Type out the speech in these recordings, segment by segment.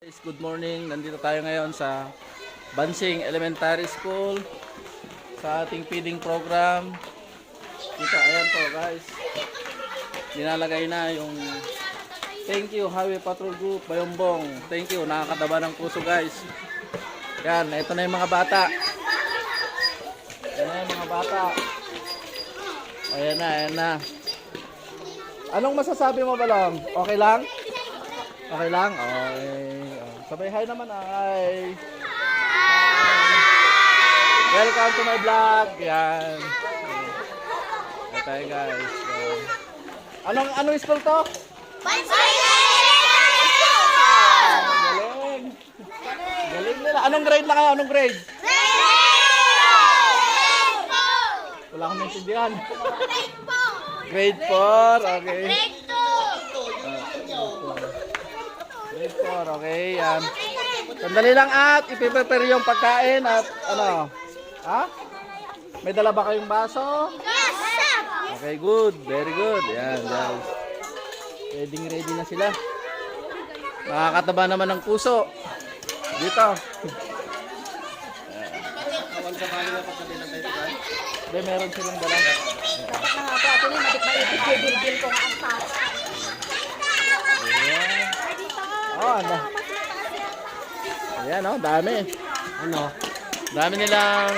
Good morning, nandito tayo ngayon sa Bansing Elementary School sa ating feeding program. Dito, ayan po guys, nilalagay na yung thank you Highway Patrol Group Bayombong. Thank you, nakakataba ng puso guys. Yan, ito na yung mga bata. Ayan na yung mga bata. Ayan na. Anong masasabi mo, Balong? Okay lang? Okay lang? Okay. Sabay hi naman, ay. Welcome to my vlog. Yan. Ayan tayo guys. Anong school to? Galing. Galing nila. Anong grade na kayo? Anong grade? Wala akong naintindihan. Grade 4. Okay. Grade 4, okay, yan. Sandali lang at ipiprepare yung pagkain at ano? Ha? May dala ba kayong baso? Yes, sir! Okay, good. Very good. Yan, guys. Ready na sila. Nakakataba naman ng puso. Dito. Hindi, meron silang dala. Dapat na nga po, ito na yung matik-maipit ko nga ang tata. Oh, ano? Ayan, oh, dami. Ano? Dami nilang...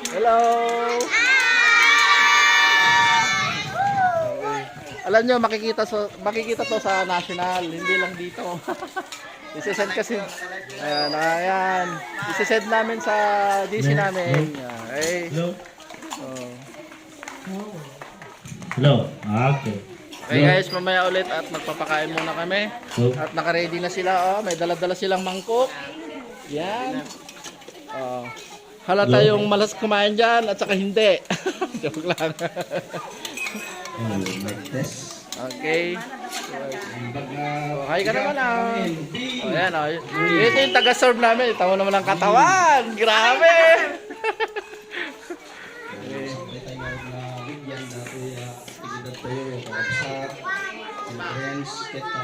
Hello! Okay. Alam nyo, makikita to sa national, hindi lang dito. Isesend kasi. Ayan. Isesend namin sa GC namin. Okay. Hello? Oh. Hello? Okay. Okay guys, mamaya ulit at magpapakain muna kami. At naka-ready na sila. Oh, may dala-dala silang mangkok. Yan. Oh. Halata yung malas kumain dyan at saka hindi. Joke lang. Okay. Oh, hi ka naman ah. Oh, yan oh. Ito yung taga-serve namin. Tama naman ang katawan. Grabe. Friends, kita